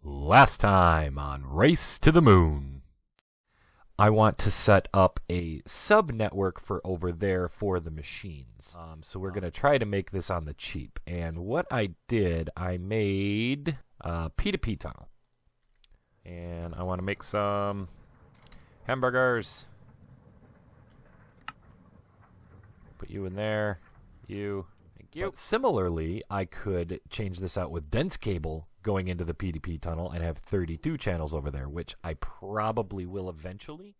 Last time on Race to the Moon. I want to set up a sub-network for over there for the machines. So we're going to try to make this on the cheap. And what I did, I made a P2P tunnel. And I want to make some hamburgers. Put you in there. You. Thank you. But similarly, I could change this out with dense cable going into the P2P tunnel and have 32 channels over there, which I probably will eventually.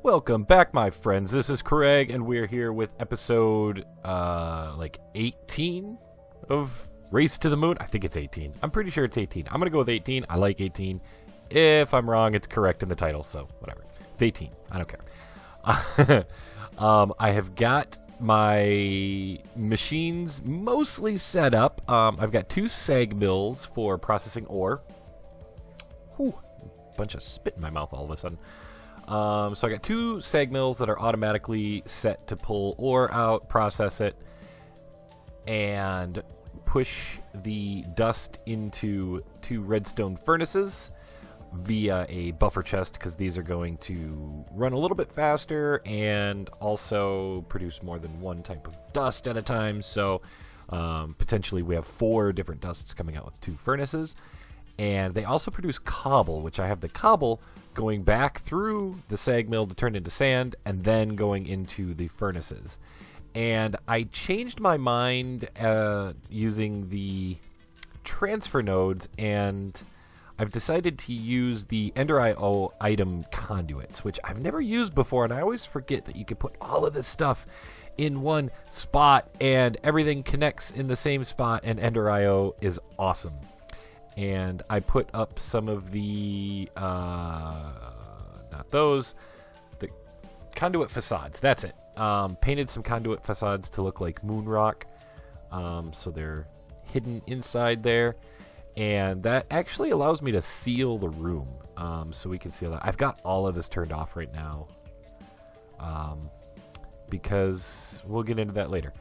Welcome back, my friends. This is Craig, and we're here with episode 18 of Race to the Moon. I think it's 18. I'm pretty sure it's 18. I'm going to go with 18. I like 18. If I'm wrong, it's correct in the title, so whatever. It's 18. I don't care. I have got my machines mostly set up. I've got 2 sag mills for processing ore. Whew, bunch of spit in my mouth all of a sudden. So I got 2 sag mills that are automatically set to pull ore out, process it, and push the dust into 2 redstone furnaces via a buffer chest, because these are going to run a little bit faster and also produce more than one type of dust at a time. So potentially we have 4 different dusts coming out with 2 furnaces. And they also produce cobble, which I have the cobble going back through the sag mill to turn into sand and then going into the furnaces. And I changed my mind using the transfer nodes, and I've decided to use the EnderIO item conduits, which I've never used before, and I always forget that you can put all of this stuff in one spot and everything connects in the same spot, and EnderIO is awesome. And I put up some of the, the conduit facades, that's it. Painted some conduit facades to look like moon rock, so they're hidden inside there. And that actually allows me to seal the room, so we can seal that. I've got all of this turned off right now, because we'll get into that later.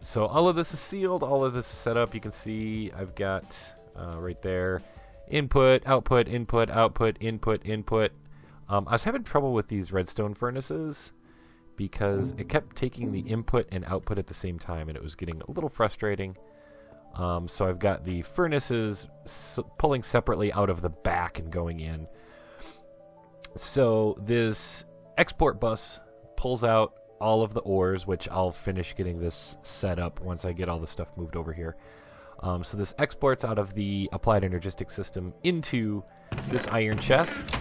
So all of this is sealed, all of this is set up. You can see I've got right there input, output, input, output, input, input. I was having trouble with these redstone furnaces because it kept taking the input and output at the same time, and it was getting a little frustrating. So I've got the furnaces pulling separately out of the back and going in. So this export bus pulls out all of the ores, which I'll finish getting this set up once I get all the stuff moved over here. So this exports out of the applied Energistics system into this iron chest.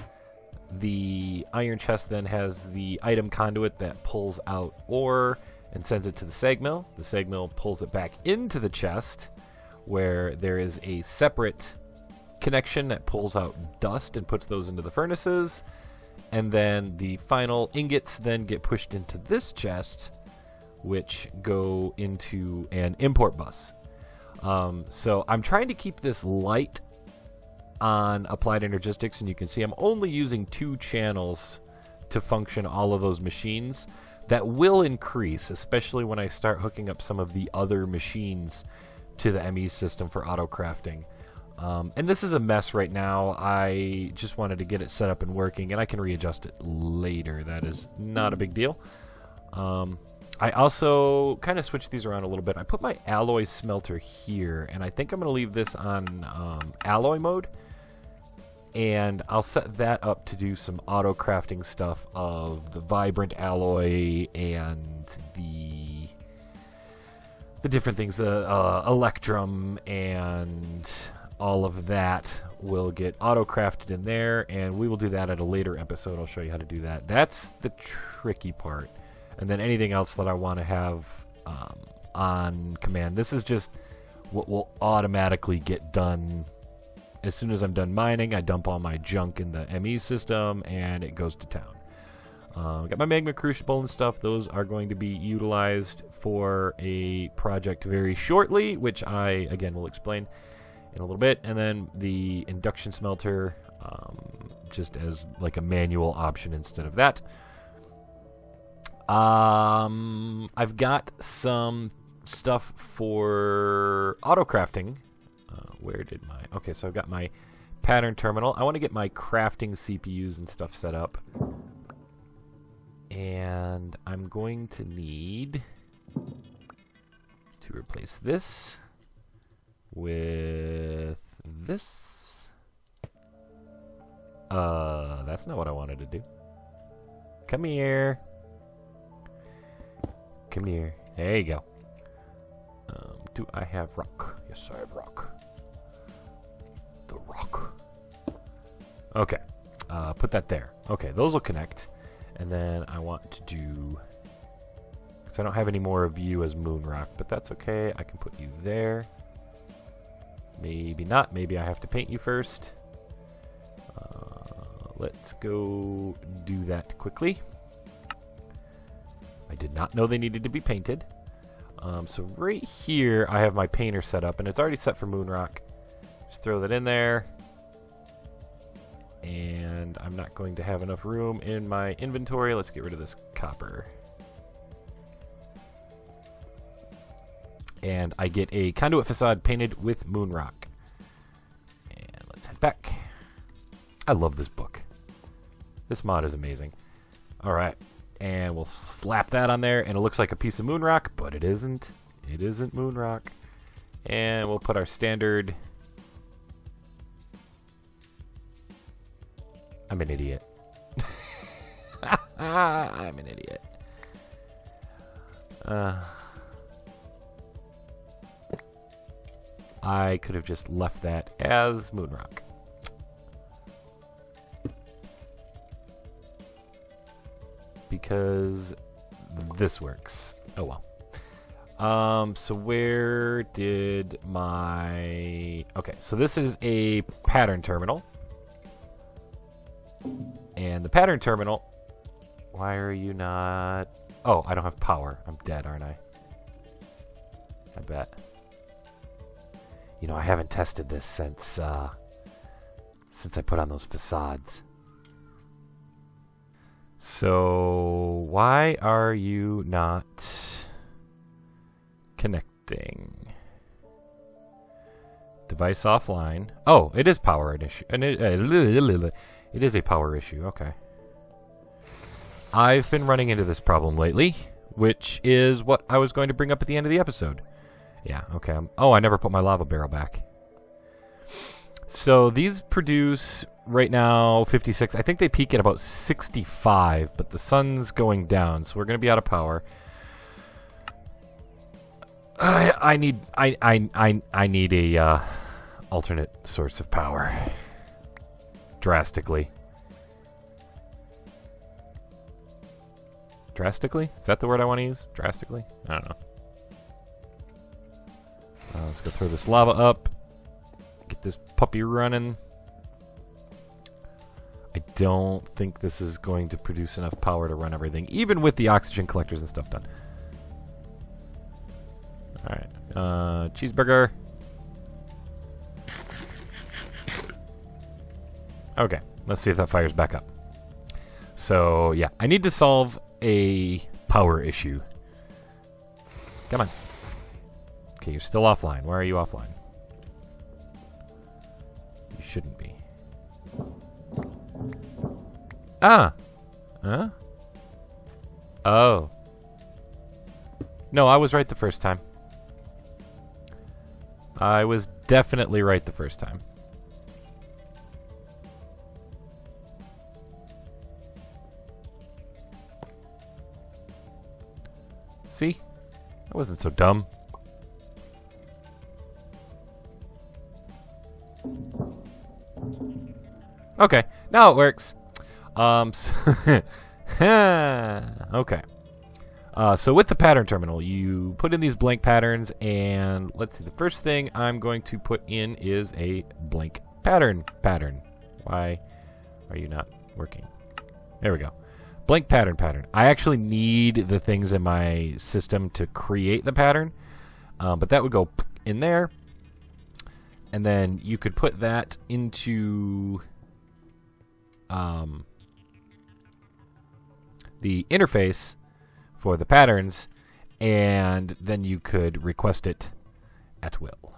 The iron chest then has the item conduit that pulls out ore and sends it to the sag mill. The sag mill pulls it back into the chest, where there is a separate connection that pulls out dust and puts those into the furnaces. And then the final ingots then get pushed into this chest, which go into an import bus. So I'm trying to keep this light on applied Energistics, and you can see I'm only using 2 channels to function all of those machines. That will increase, especially when I start hooking up some of the other machines to the ME system for auto crafting. And this is a mess right now. I just wanted to get it set up and working, and I can readjust it later. That is not a big deal. I also kind of switched these around a little bit. I put my alloy smelter here, and I think I'm going to leave this on alloy mode. And I'll set that up to do some auto crafting stuff of the vibrant alloy and the different things, the electrum and all of that will get auto crafted in there, and we will do that at a later episode. I'll show you how to do that. That's the tricky part. And then anything else that I want to have on command. This is just what will automatically get done. As soon as I'm done mining, I dump all my junk in the ME system, and it goes to town. Got my magma crucible and stuff. Those are going to be utilized for a project very shortly, which I, again, will explain in a little bit. And then the induction smelter, just as like a manual option instead of that. I've got some stuff for auto crafting. Where did my... Okay, so I've got my pattern terminal. I want to get my crafting CPUs and stuff set up. And I'm going to need to replace this with this. That's not what I wanted to do. Come here. Come here. There you go. Do I have rock? Yes, I have rock. The rock. Okay. Put that there. Okay, those will connect. And then I want to do... Because I don't have any more of you as moon rock, but that's okay. I can put you there. Maybe not. Maybe I have to paint you first. Let's go do that quickly. I did not know they needed to be painted. So right here, I have my painter set up, and it's already set for moon rock. Just throw that in there. And I'm not going to have enough room in my inventory. Let's get rid of this copper. And I get a conduit facade painted with moon rock. And let's head back. I love this book. This mod is amazing. Alright. And we'll slap that on there, and it looks like a piece of moon rock, but it isn't. It isn't moon rock. And we'll put our standard... I'm an idiot. I'm an idiot. I could have just left that as moon rock. Because this works. Oh well. So where did my... Okay, so this is a pattern terminal. And the pattern terminal... Why are you not... Oh, I don't have power. I'm dead, aren't I? I bet. You know, I haven't tested this since I put on those facades. So, why are you not connecting? Device offline. Oh, it is power issue. It is a power issue. Okay. I've been running into this problem lately, which is what I was going to bring up at the end of the episode. Yeah, okay. Oh, I never put my lava barrel back. So these produce right now 56. I think they peak at about 65, but the sun's going down, so we're going to be out of power. I need a alternate source of power. Drastically. Drastically? Is that the word I want to use? Drastically? I don't know. Let's go throw this lava up. Get this puppy running. I don't think this is going to produce enough power to run everything, even with the oxygen collectors and stuff done. Alright. Cheeseburger. Okay. Let's see if that fires back up. So, yeah. I need to solve a power issue. Come on. Okay, you're still offline. Why are you offline? You shouldn't be. Ah! Huh? Oh. No, I was right the first time. I was definitely right the first time. See? I wasn't so dumb. Okay, now it works. Okay. So with the pattern terminal, you put in these blank patterns, and let's see. The first thing I'm going to put in is a blank pattern. Why are you not working? There we go. Blank pattern. I actually need the things in my system to create the pattern, but that would go in there, and then you could put that into the interface for the patterns, and then you could request it at will.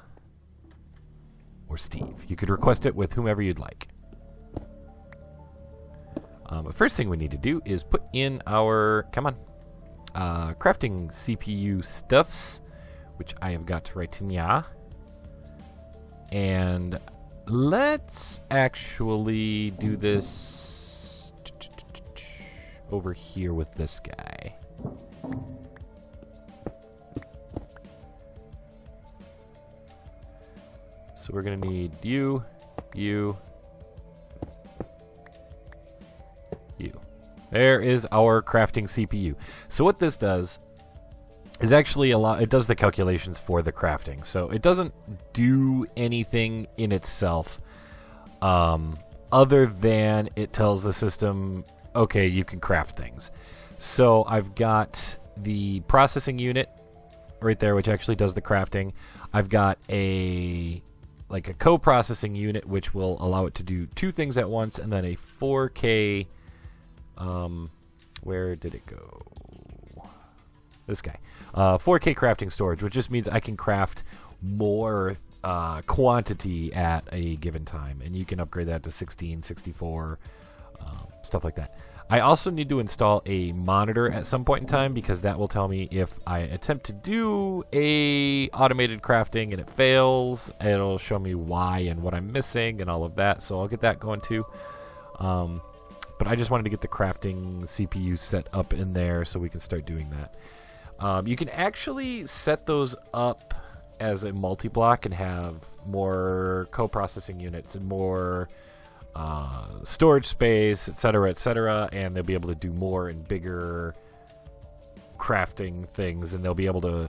Or Steve. You could request it with whomever you'd like. The first thing we need to do is put in our, crafting CPU stuffs, which I have got right here. And let's actually do this over here with this guy. So we're going to need you. There is our crafting CPU. So what this does is actually it does the calculations for the crafting. So it doesn't do anything in itself other than it tells the system, okay, you can craft things. So I've got the processing unit right there, which actually does the crafting. I've got a co-processing unit, which will allow it to do two things at once, and then a 4K... where did it go? This guy. 4K crafting storage, which just means I can craft more quantity at a given time. And you can upgrade that to 16, 64, stuff like that. I also need to install a monitor at some point in time, because that will tell me if I attempt to do a automated crafting and it fails. It'll show me why and what I'm missing and all of that. So I'll get that going too. But I just wanted to get the crafting CPU set up in there so we can start doing that. You can actually set those up as a multi-block and have more co-processing units and more storage space, etc., and they'll be able to do more and bigger crafting things, and they'll be able to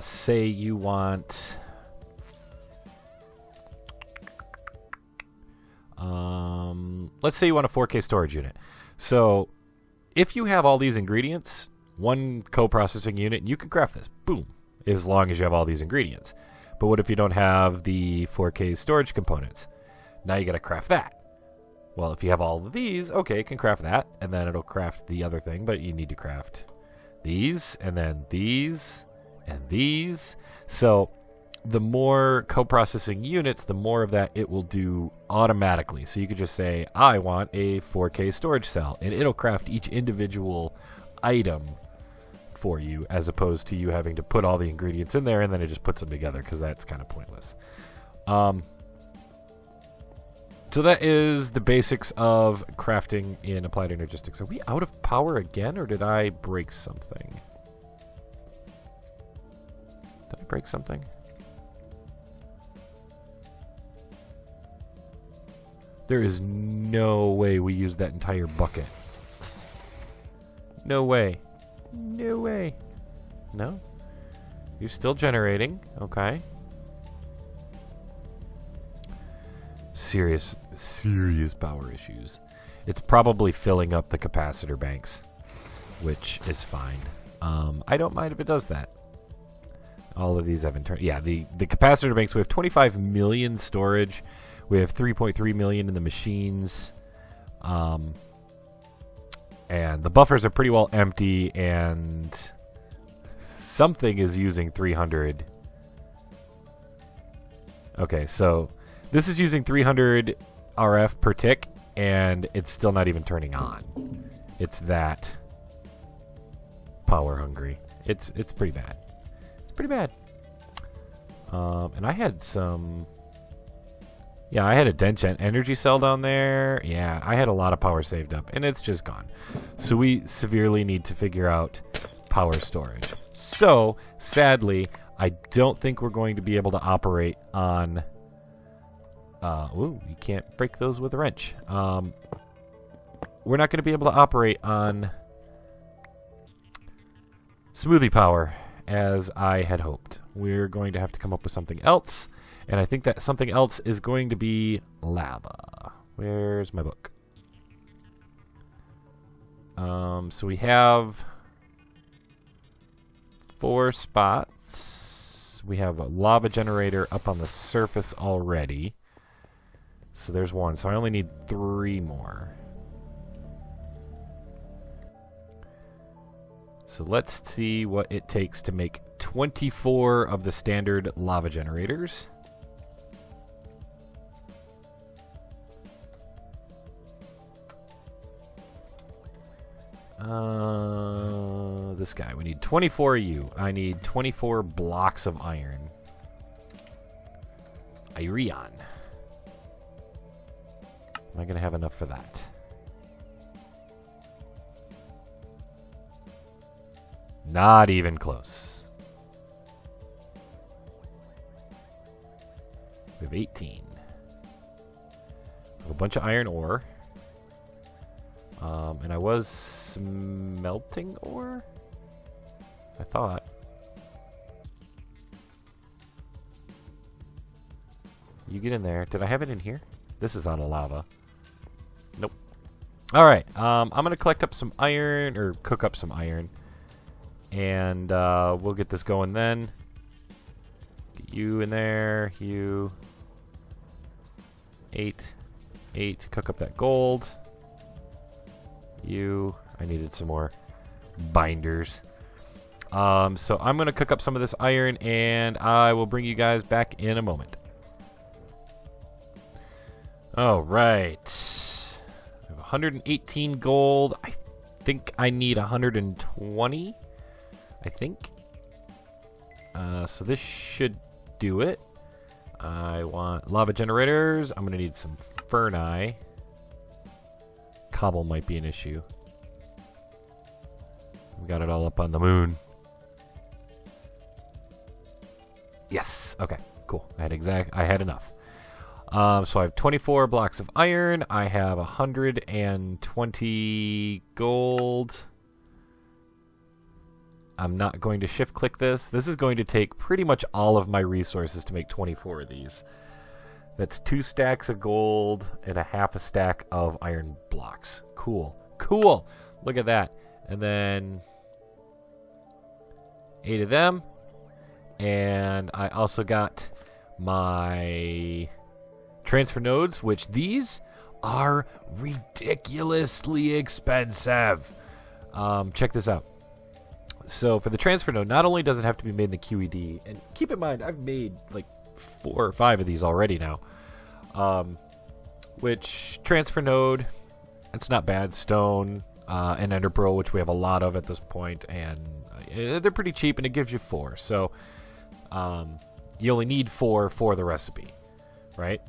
say you want... let's say you want a 4K storage unit. So if you have all these ingredients, one co-processing unit, you can craft this. Boom. As long as you have all these ingredients. But what if you don't have the 4K storage components? Now you got to craft that. Well, if you have all of these, okay, it can craft that, and then it'll craft the other thing, but you need to craft these, and then these, and these. So the more co-processing units, the more of that it will do automatically. So you could just say, I want a 4K storage cell, and it'll craft each individual item for you, as opposed to you having to put all the ingredients in there and then it just puts them together, because that's kind of pointless. So that is the basics of crafting in Applied Energistics. Are we out of power again, or did I break something? Did I break something? There is no way we used that entire bucket. No way. No way. No? You're still generating. Okay. Serious power issues. It's probably filling up the capacitor banks, which is fine. I don't mind if it does that. All of these have internal... Yeah, the capacitor banks, we have 25 million storage. We have 3.3 million in the machines. And the buffers are pretty well empty, and something is using 300. Okay, so this is using 300 RF per tick, and it's still not even turning on. It's that power hungry. It's pretty bad. It's pretty bad. And I had some... Yeah, I had a Denchant energy cell down there. Yeah, I had a lot of power saved up, and it's just gone. So we severely need to figure out power storage. So, sadly, I don't think we're going to be able to operate on... ooh, you can't break those with a wrench. We're not going to be able to operate on smoothie power as I had hoped. We're going to have to come up with something else. And I think that something else is going to be lava. Where's my book? So we have 4 spots. We have a lava generator up on the surface already. So there's 1. So I only need 3 more. So let's see what it takes to make 24 of the standard lava generators. This guy. We need 24 of you. I need 24 blocks of iron. Iron. Am I going to have enough for that? Not even close. We have 18. We have a bunch of iron ore. And I was smelting ore? I thought. You get in there. Did I have it in here? This is on a lava. Nope. Alright. I'm going to collect up some iron, or cook up some iron. And we'll get this going then. Get you in there. You. 8. 8. Cook up that gold. You. I needed some more binders. So I'm going to cook up some of this iron, and I will bring you guys back in a moment. All right. I have 118 gold. I think I need 120. I think. So this should do it. I want lava generators. I'm going to need some ferni. Cobble might be an issue. We got it all up on the moon. Yes. Okay. Cool. I had enough. So I have 24 blocks of iron. I have 120 gold. I'm not going to shift click this. This is going to take pretty much all of my resources to make 24 of these. That's 2 stacks of gold and a half a stack of iron blocks. Cool. Cool. Look at that. And then 8 of them. And I also got my transfer nodes, which these are ridiculously expensive. Check this out. So for the transfer node, not only does it have to be made in the QED, and keep in mind, I've made like 4 or 5 of these already now. Which transfer node, it's not bad. Stone, and ender pearl, which we have a lot of at this point, and they're pretty cheap, and it gives you 4. So you only need 4 for the recipe, right?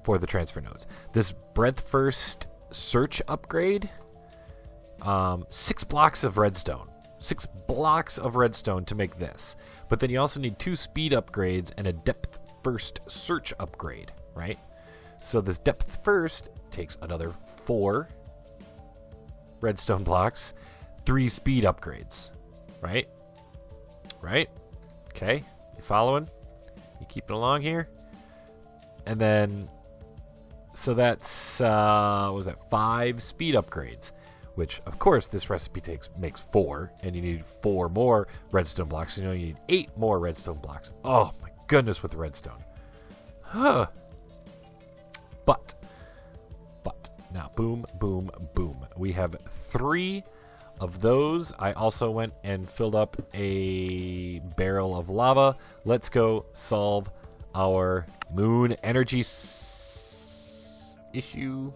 For the transfer nodes. This breadth first search upgrade, 6 blocks of redstone. 6 blocks of redstone to make this. But then you also need 2 speed upgrades and a depth first search upgrade, right? So this depth first takes another 4 redstone blocks, 3 speed upgrades, right? Right? Okay, you following? You keeping along here? And then, so that's, what was that, 5 speed upgrades. Which, of course, this recipe makes 4, and you need 4 more redstone blocks. So, you need 8 more redstone blocks. Oh, my goodness, with the redstone. Huh. But, now, boom, boom, boom. We have 3 of those. I also went and filled up a barrel of lava. Let's go solve our moon energy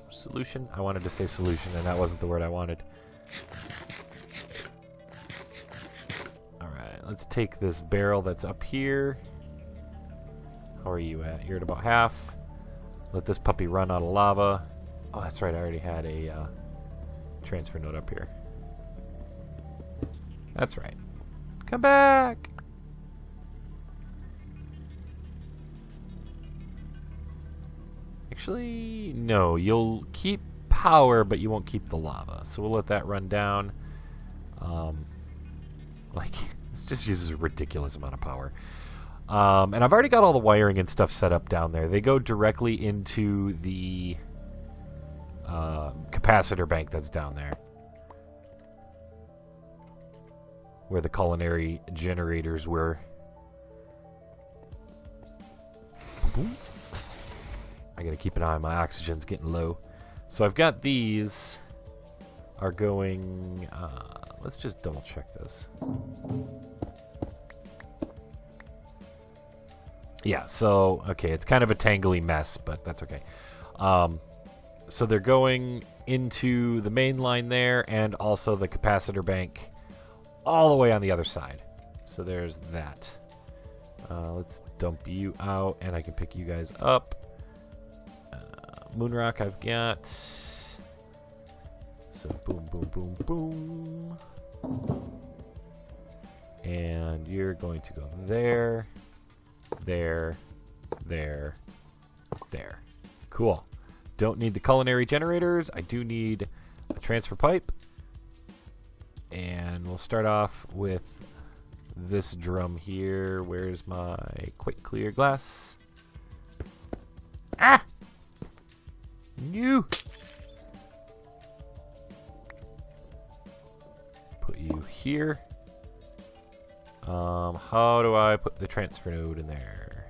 solution. I wanted to say solution, and that wasn't the word I wanted. Alright, let's take this barrel that's up here. How are you at? You're at about half. Let this puppy run out of lava. Oh, that's right, I already had a transfer node up here. That's right. Come back! Actually, no. You'll keep power, but you won't keep the lava. So we'll let that run down. Like, it just uses a ridiculous amount of power. And I've already got all the wiring and stuff set up down there. They go directly into the capacitor bank that's down there, where the culinary generators were. I gotta keep an eye on my oxygen's getting low. So I've got these are going, let's just double check this. Yeah, so, okay, it's kind of a tangly mess, but that's okay. So they're going into the main line there, and also the capacitor bank all the way on the other side. So there's that. Let's dump you out, and I can pick you guys up. Moonrock I've got. So boom, boom, boom, boom. And you're going to go there, there, there, there. Cool. Don't need the culinary generators. I do need a transfer pipe. And we'll start off with this drum here. Where's my quick clear glass? Ah! You! Put you here. How do I put the transfer node in there?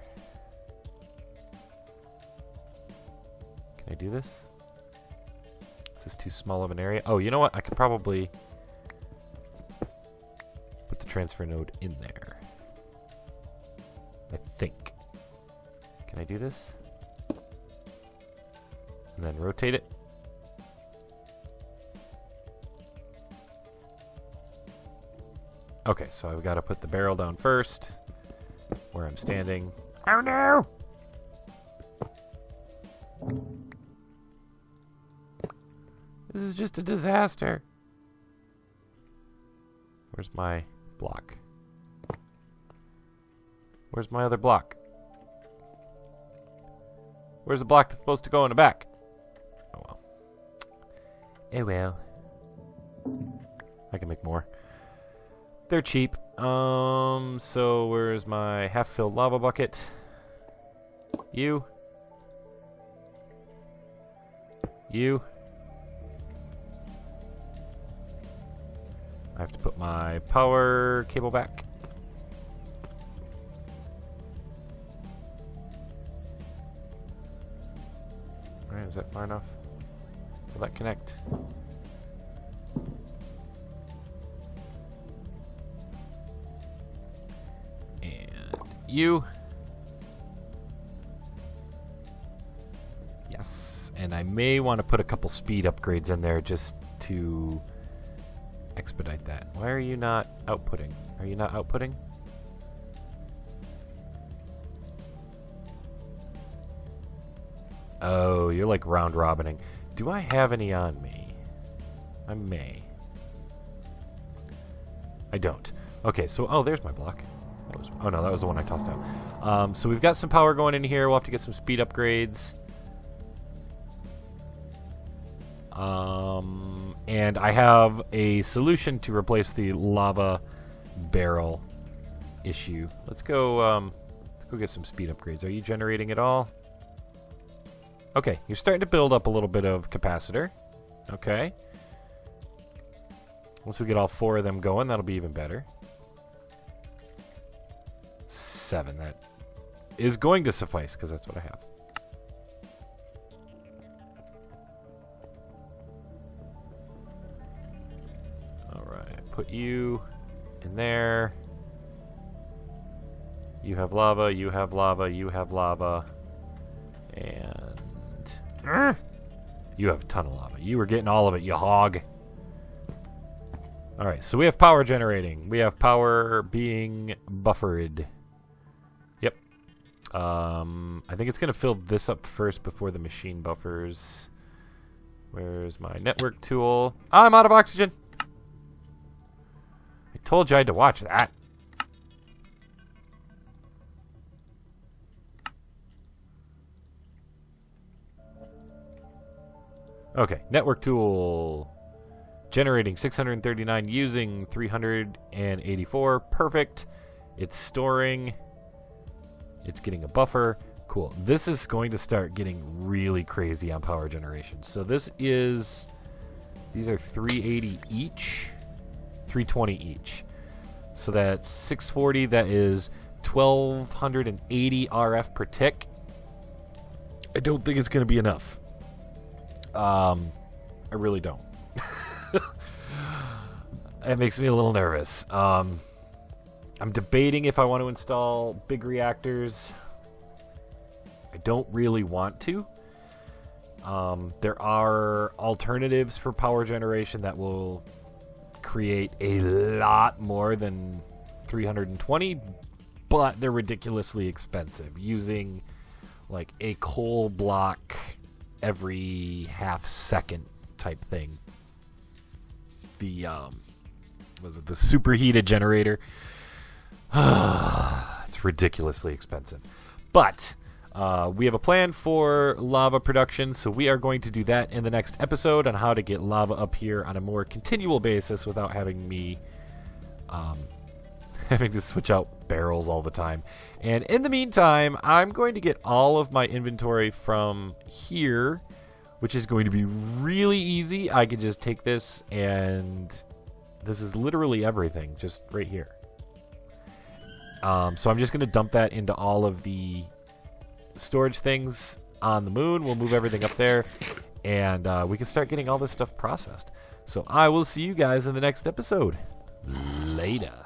Can I do this? Is this too small of an area? Oh, you know what? I could probably put the transfer node in there. I think. Can I do this? And then rotate it. Okay, so I've got to put the barrel down first, where I'm standing. Oh no! This is just a disaster. Where's my block? Where's my other block? Where's the block that's supposed to go in the back? Oh well. Oh well. I can make more. They're cheap. So where's my half-filled lava bucket? You. You. I have to put my power cable back. Alright, is that far enough? Will that connect? You. Yes. And I may want to put a couple speed upgrades in there just to expedite that. Why are you not outputting? Are you not outputting? Oh, you're like round robining. Do I have any on me? I may. I don't. Okay, so, oh, there's my block. Oh no, that was the one I tossed out. So we've got some power going in here. We'll have to get some speed upgrades. And I have a solution to replace the lava barrel issue. Let's go get some speed upgrades. Are you generating at all? Okay, you're starting to build up a little bit of capacitor. Okay. Once we get all 4 of them going, that'll be even better. 7. That is going to suffice because that's what I have. Alright, put you in there. You have lava, you have lava, you have lava. And you have a ton of lava. You were getting all of it, you hog. Alright, so we have power generating. We have power being buffered. Yep. I think it's going to fill this up first before the machine buffers. Where's my network tool? I'm out of oxygen! I told you I had to watch that. Okay, network tool. Generating 639 using 384. Perfect. It's storing. It's getting a buffer. Cool. This is going to start getting really crazy on power generation. So this is... These are 380 each. 320 each. So that's 640. That is 1280 RF per tick. I don't think it's going to be enough. I really don't. It makes me a little nervous. I'm debating if I want to install big reactors. I don't really want to. There are alternatives for power generation that will create a lot more than 320, but they're ridiculously expensive. Using like a coal block every half second type thing. The was it the superheated generator? It's ridiculously expensive. But we have a plan for lava production, so we are going to do that in the next episode on how to get lava up here on a more continual basis without having me having to switch out barrels all the time. And in the meantime, I'm going to get all of my inventory from here, which is going to be really easy. I can just take this, and this is literally everything just right here. So I'm just going to dump that into all of the storage things on the moon. We'll move everything up there, and we can start getting all this stuff processed. So I will see you guys in the next episode. Later.